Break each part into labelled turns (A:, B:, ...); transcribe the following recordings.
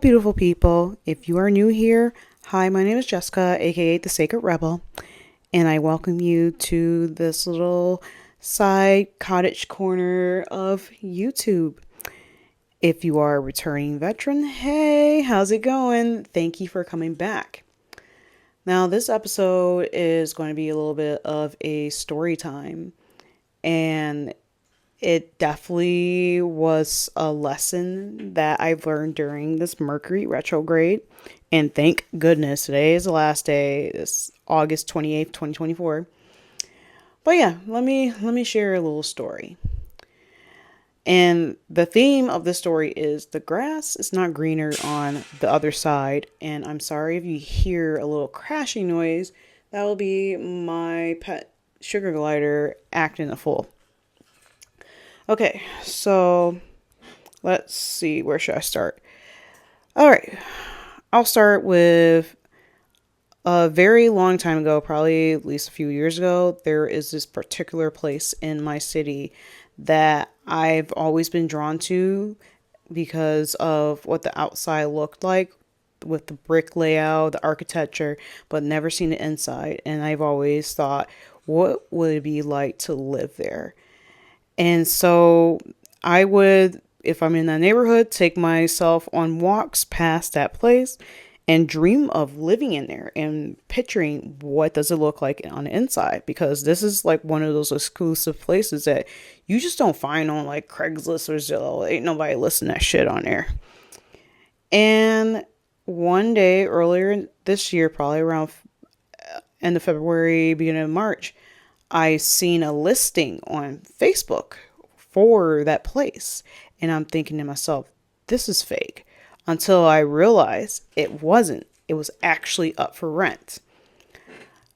A: Beautiful people, if you are new here, hi, my name is Jessica, aka the Sacred Rebel, and I welcome you to this little side cottage corner of YouTube. If you are a returning veteran, hey, how's it going? Thank you for coming back. Now, this episode is going to be a little bit of a story time, and it definitely was a lesson that I've learned during this Mercury retrograde. And thank goodness today is the last day. It's August 28th, 2024. But yeah, let me share a little story. And the theme of the story is the grass is not greener on the other side. And I'm sorry if you hear a little crashing noise. That will be my pet sugar glider acting a fool. Okay, so let's see, where should I start? All right, I'll start with a very long time ago, probably at least a few years ago. There is this particular place in my city that I've always been drawn to because of what the outside looked like with the brick layout, the architecture, but never seen the inside. And I've always thought, what would it be like to live there? And so I would, if I'm in that neighborhood, take myself on walks past that place and dream of living in there and picturing what does it look like on the inside, because this is like one of those exclusive places that you just don't find on like Craigslist or Zillow. Ain't nobody listing that shit on there. And one day earlier this year, probably around end of February, beginning of March, I seen a listing on Facebook for that place. And I'm thinking to myself, this is fake. Until I realized it wasn't. It was actually up for rent.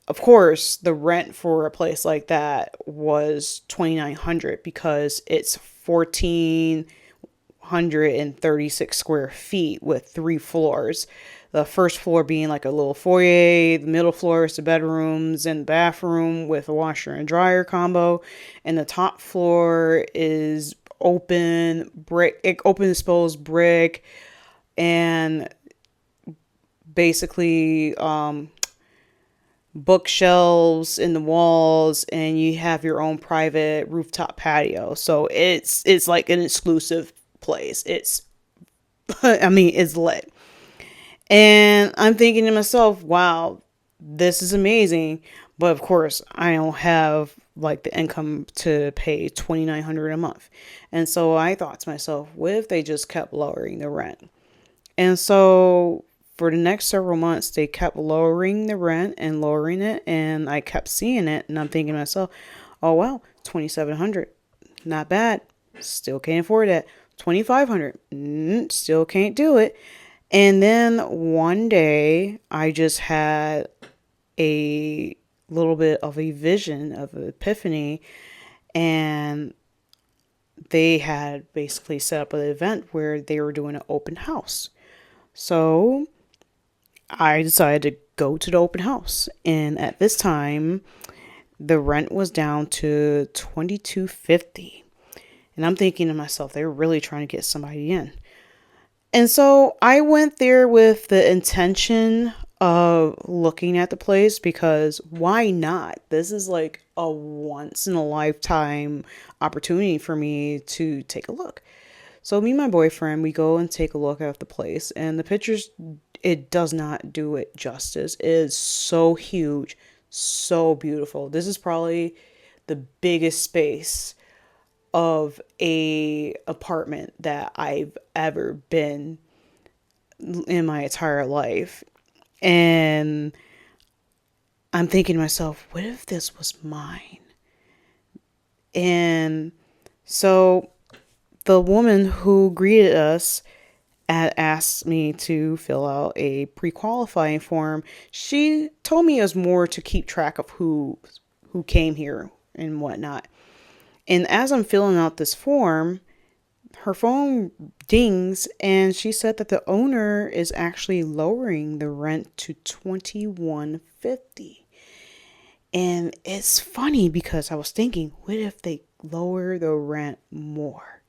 A: Of course, the rent for a place like that was $2,900 because it's 1,436 square feet with 3 floors. The first floor being like a little foyer, the middle floor is the bedrooms and bathroom with a washer and dryer combo, and the top floor is open exposed brick, and basically bookshelves in the walls, and you have your own private rooftop patio. So it's like an exclusive place. It's it's lit. And I'm thinking to myself, wow, this is amazing. But of course, I don't have like the income to pay $2,900 a month. And so I thought to myself, what if they just kept lowering the rent? And so for the next several months, they kept lowering the rent and lowering it. And I kept seeing it. And I'm thinking to myself, oh, wow, 2,700, not bad. Still can't afford that. 2,500, still can't do it. And then one day I just had a little bit of a vision of an epiphany, and they had basically set up an event where they were doing an open house. So I decided to go to the open house, and at this time the rent was down to $2,250. And I'm thinking to myself, they're really trying to get somebody in. And so I went there with the intention of looking at the place, because why not? This is like a once in a lifetime opportunity for me to take a look. So me and my boyfriend, we go and take a look at the place, and the pictures, it does not do it justice. It is so huge, so beautiful. This is probably the biggest space of a apartment that I've ever been in my entire life. And I'm thinking to myself, what if this was mine? And so the woman who greeted us asked me to fill out a pre-qualifying form. She told me it was more to keep track of who came here and whatnot. And as I'm filling out this form, her phone dings, and she said that the owner is actually lowering the rent to $2,150. And it's funny because I was thinking, what if they lower the rent more?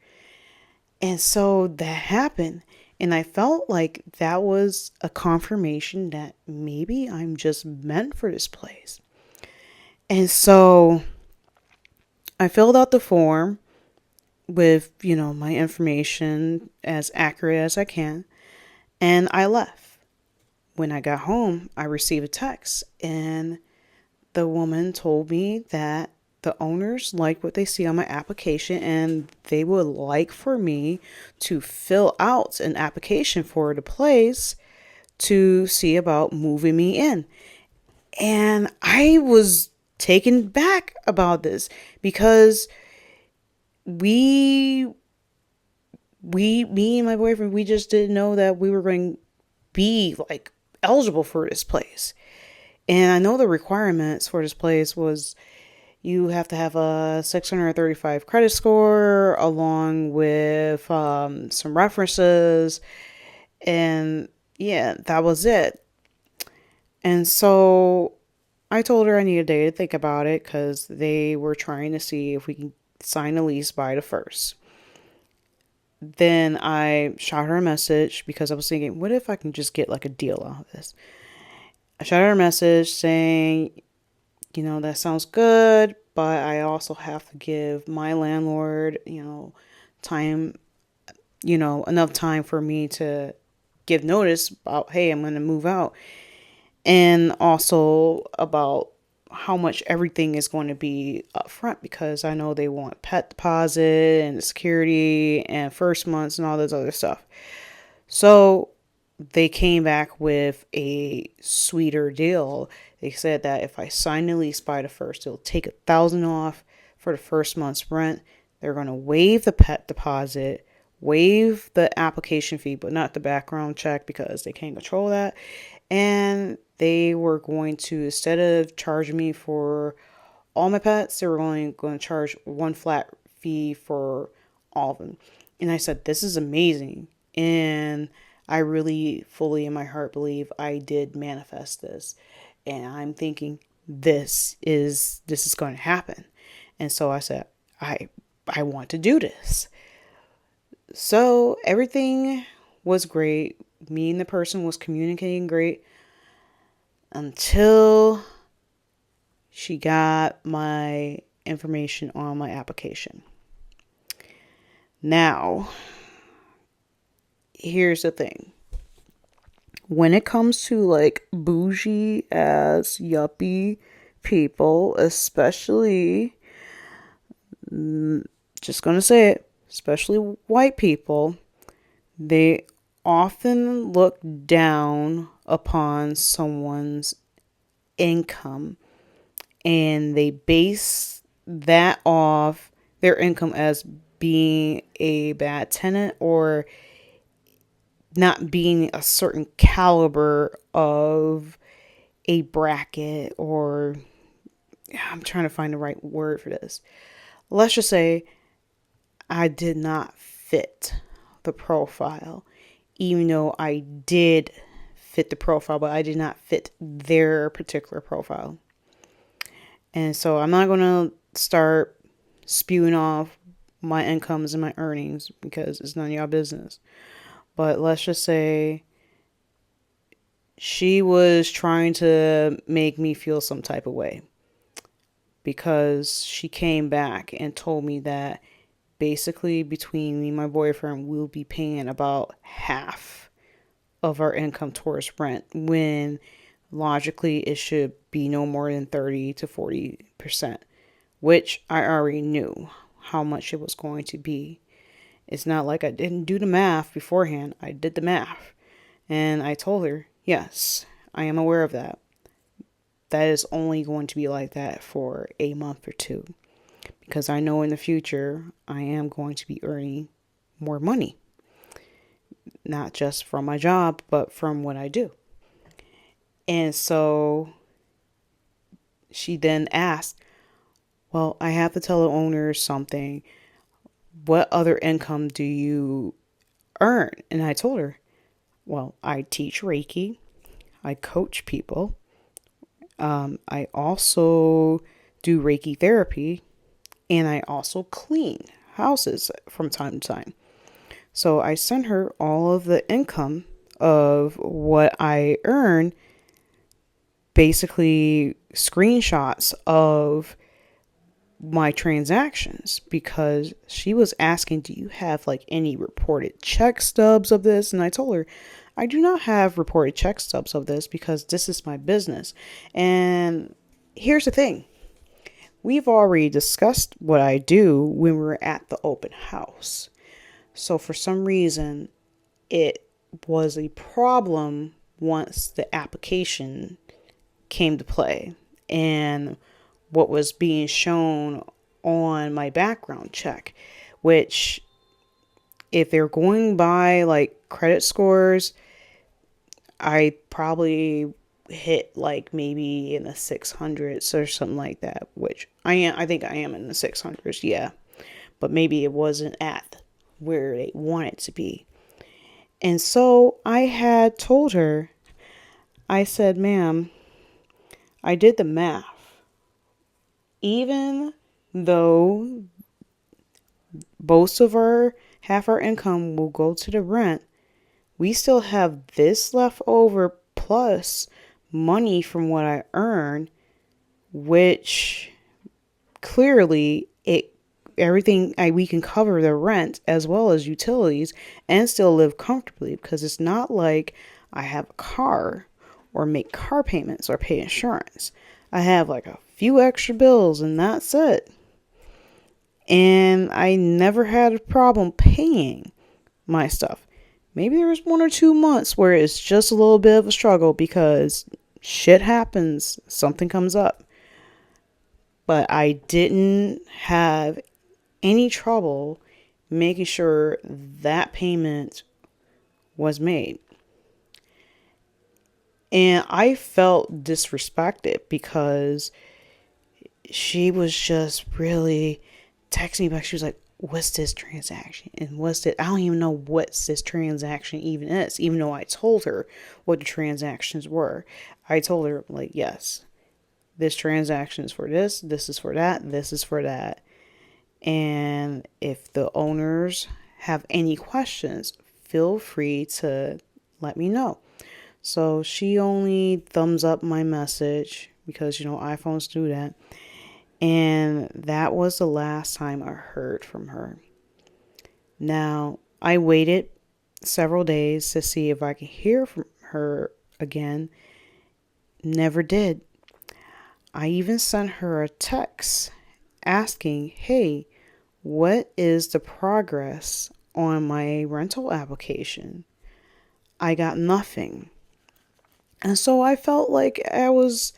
A: And so that happened. And I felt like that was a confirmation that maybe I'm just meant for this place. And so I filled out the form with, my information as accurate as I can. And I left. When I got home, I received a text, and the woman told me that the owners like what they see on my application and they would like for me to fill out an application for the place to see about moving me in. And I was taken back about this because we me and my boyfriend, we just didn't know that we were going to be like eligible for this place. And I know the requirements for this place was you have to have a 635 credit score along with some references. And yeah, that was it. And so I told her I needed a day to think about it because they were trying to see if we can sign a lease by the first. Then I shot her a message because I was thinking, what if I can just get like a deal out of this? I shot her a message saying, that sounds good, but I also have to give my landlord, time, enough time for me to give notice about, hey, I'm going to move out. And also about how much everything is going to be up front because I know they want pet deposit and security and first months and all this other stuff. So they came back with a sweeter deal. They said that if I sign the lease by the first, it'll take $1,000 off for the first month's rent. They're going to waive the pet deposit, waive the application fee, but not the background check because they can't control that. And they were going to, instead of charging me for all my pets, they were only going to charge one flat fee for all of them. And I said, this is amazing. And I really fully in my heart believe I did manifest this. And I'm thinking this is going to happen. And so I said, I want to do this. So everything was great. Me and the person was communicating great until she got my information on my application. Now, here's the thing. When it comes to like bougie ass yuppie people, especially, just gonna say it, especially white people, they often look down upon someone's income and they base that off their income as being a bad tenant or not being a certain caliber of a bracket, or I'm trying to find the right word for this. Let's just say I did not fit the profile, even though I did fit the profile, but I did not fit their particular profile. And so I'm not going to start spewing off my incomes and my earnings because it's none of y'all business. But let's just say she was trying to make me feel some type of way because she came back and told me that basically between me and my boyfriend, we'll be paying about half of our income towards rent when logically it should be no more than 30 to 40%, which I already knew how much it was going to be. It's not like I didn't do the math beforehand. I did the math. And I told her, yes, I am aware of that. That is only going to be like that for a month or two. Because I know in the future, I am going to be earning more money. Not just from my job, but from what I do. And so she then asked, well, I have to tell the owner something. What other income do you earn? And I told her, well, I teach Reiki. I coach people. I also do Reiki therapy. And I also clean houses from time to time. So I sent her all of the income of what I earn, basically screenshots of my transactions, because she was asking, do you have like any reported check stubs of this? And I told her, I do not have reported check stubs of this because this is my business. And here's the thing, we've already discussed what I do when we were at the open house. So for some reason, it was a problem once the application came to play and what was being shown on my background check, which, if they're going by like credit scores, I probably hit like maybe in the 600s or something like that, which I think I am in the 600s, yeah. But maybe it wasn't at where they want it to be. And so I had told her, I said, ma'am, I did the math. Even though most of our half our income will go to the rent, we still have this left over plus money from what I earn, which clearly it everything we can cover the rent as well as utilities and still live comfortably, because it's not like I have a car or make car payments or pay insurance. I have like a few extra bills and that's it. And I never had a problem paying my stuff. Maybe there's 1 or 2 months where it's just a little bit of a struggle because shit happens, something comes up. But I didn't have any trouble making sure that payment was made. And I felt disrespected because she was just really texting me back. She was like, what's this transaction? And what's it? I don't even know what this transaction even is, even though I told her what the transactions were. I told her, like, yes, this transaction is for this is for that, this is for that. And if the owners have any questions, feel free to let me know. So she only thumbs up my message because, iPhones do that. And that was the last time I heard from her. Now, I waited several days to see if I could hear from her again. Never did. I even sent her a text asking, hey, what is the progress on my rental application? I got nothing. And so I felt like I was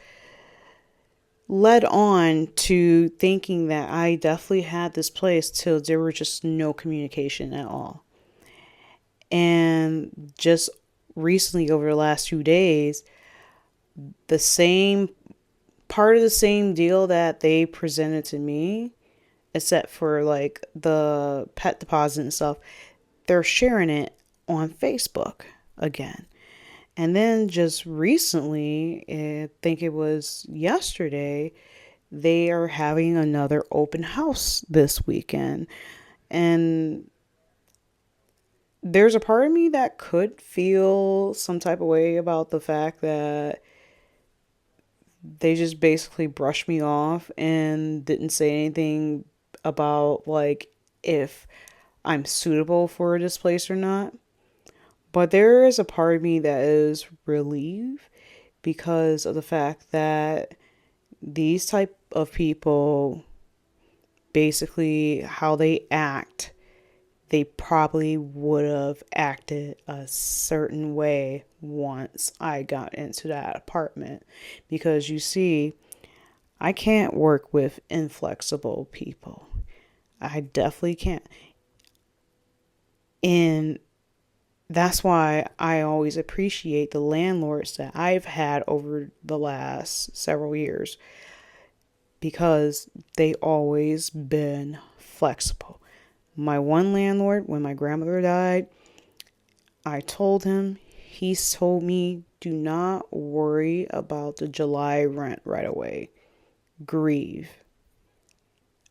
A: led on to thinking that I definitely had this place till there were just no communication at all. And just recently, over the last 2 days, the same part of the same deal that they presented to me, except for like the pet deposit and stuff, they're sharing it on Facebook again. And then just recently, I think it was yesterday, they are having another open house this weekend. And there's a part of me that could feel some type of way about the fact that they just basically brushed me off and didn't say anything about like if I'm suitable for this place or not. But there is a part of me that is relieved because of the fact that these type of people, basically how they act, they probably would have acted a certain way once I got into that apartment. Because you see, I can't work with inflexible people. I definitely can't. And that's why I always appreciate the landlords that I've had over the last several years, because they always been flexible. My one landlord, when my grandmother died, I told him, he's told me, do not worry about the July rent right away. Grieve.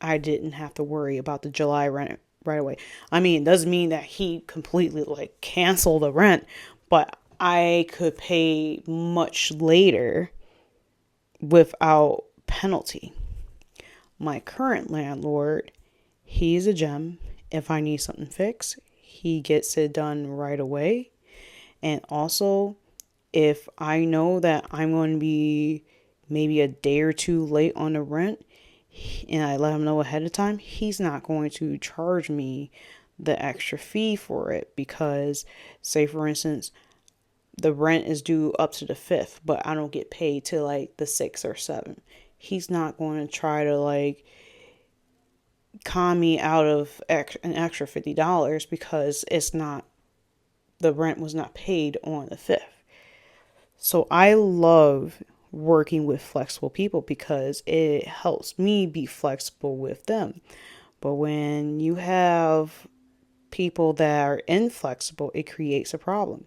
A: I didn't have to worry about the July rent right away. I mean, it doesn't mean that he completely like canceled the rent, but I could pay much later without penalty. My current landlord, he's a gem. If I need something fixed, he gets it done right away. And also, if I know that I'm going to be maybe a day or two late on the rent, and I let him know ahead of time, he's not going to charge me the extra fee for it because, say for instance, the rent is due up to the 5th, but I don't get paid till like the 6th or 7th. He's not going to try to like con me out of an extra $50 because it's not, the rent was not paid on the 5th. So I love working with flexible people because it helps me be flexible with them. But when you have people that are inflexible, it creates a problem.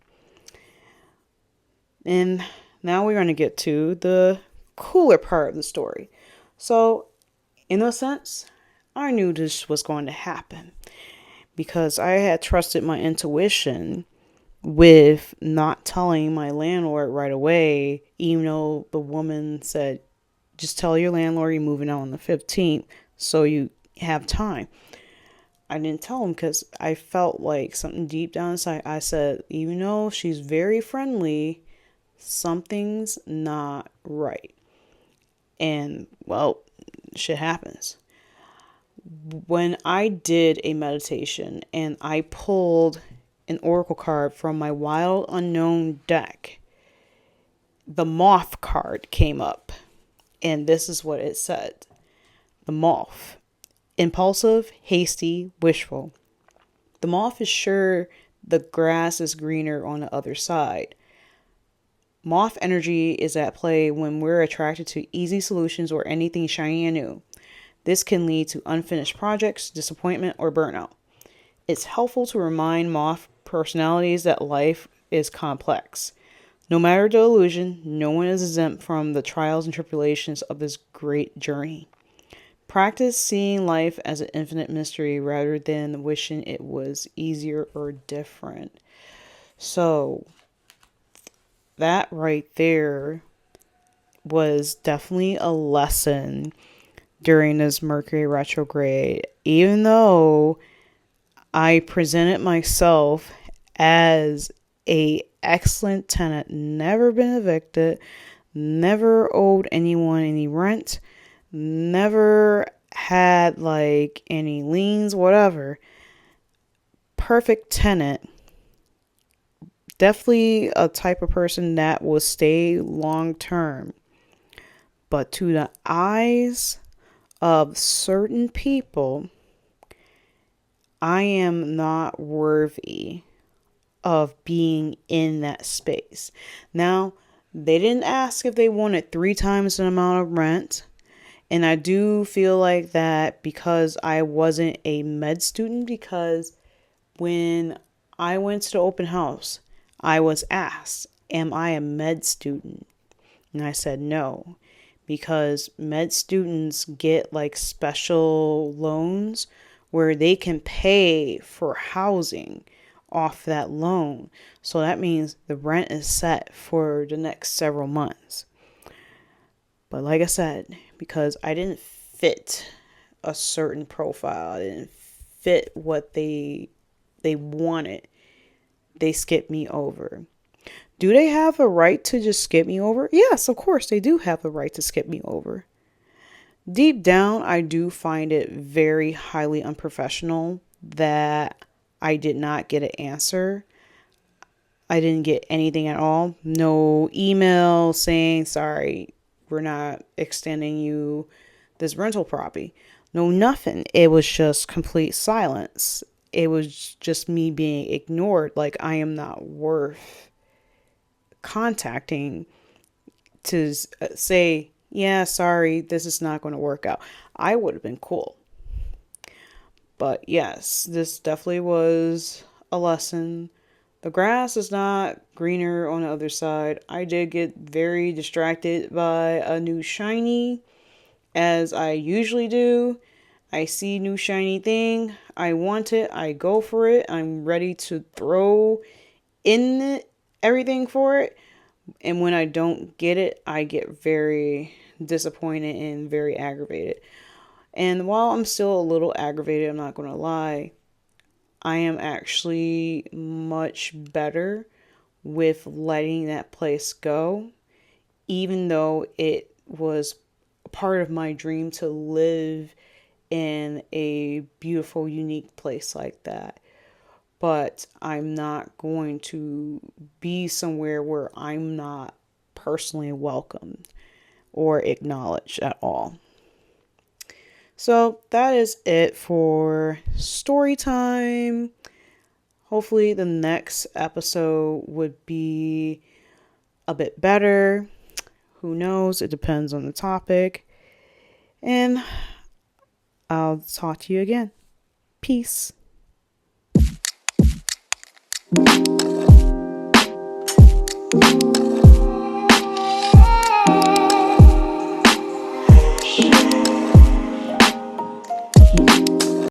A: And now we're going to get to the cooler part of the story. So, in a sense, I knew this was going to happen because I had trusted my intuition with not telling my landlord right away, even though the woman said, just tell your landlord you're moving out on the 15th so you have time. I didn't tell him because I felt like something deep down inside. I said, even though she's very friendly, something's not right. And, well, shit happens. When I did a meditation and I pulled an oracle card from my Wild Unknown deck, the Moth card came up. And this is what it said. The Moth. Impulsive, hasty, wishful. The moth is sure the grass is greener on the other side. Moth energy is at play when we're attracted to easy solutions or anything shiny and new. This can lead to unfinished projects, disappointment, or burnout. It's helpful to remind moth personalities that life is complex. No matter the illusion, no one is exempt from the trials and tribulations of this great journey. Practice seeing life as an infinite mystery rather than wishing it was easier or different. So, that right there was definitely a lesson during this Mercury retrograde. Even though I presented myself as a excellent tenant, never been evicted, never owed anyone any rent, never had like any liens, whatever. Perfect tenant. Definitely a type of person that will stay long term. But to the eyes of certain people, I am not worthy of being in that space. Now, they didn't ask if they wanted 3 times the amount of rent. And I do feel like that because I wasn't a med student, because when I went to the open house, I was asked, am I a med student? And I said no, because med students get like special loans where they can pay for housing off that loan. So that means the rent is set for the next several months. But like I said, because I didn't fit a certain profile, I didn't fit what they wanted, they skipped me over. Do they have a right to just skip me over? Yes, of course they do have the right to skip me over. Deep down, I do find it very highly unprofessional that I did not get an answer. I didn't get anything at all. No email saying, sorry, we're not extending you this rental property. No, nothing. It was just complete silence. It was just me being ignored. Like I am not worth contacting to say, yeah, sorry, this is not going to work out. I would have been cool. But yes, this definitely was a lesson. The grass is not greener on the other side. I did get very distracted by a new shiny, as I usually do. I see new shiny thing, I want it, I go for it. I'm ready to throw in everything for it. And when I don't get it, I get very disappointed and very aggravated. And while I'm still a little aggravated, I'm not going to lie, I am actually much better with letting that place go, even though it was part of my dream to live in a beautiful, unique place like that. But I'm not going to be somewhere where I'm not personally welcomed or acknowledged at all. So that is it for story time. Hopefully, the next episode would be a bit better. Who knows? It depends on the topic. And I'll talk to you again. Peace.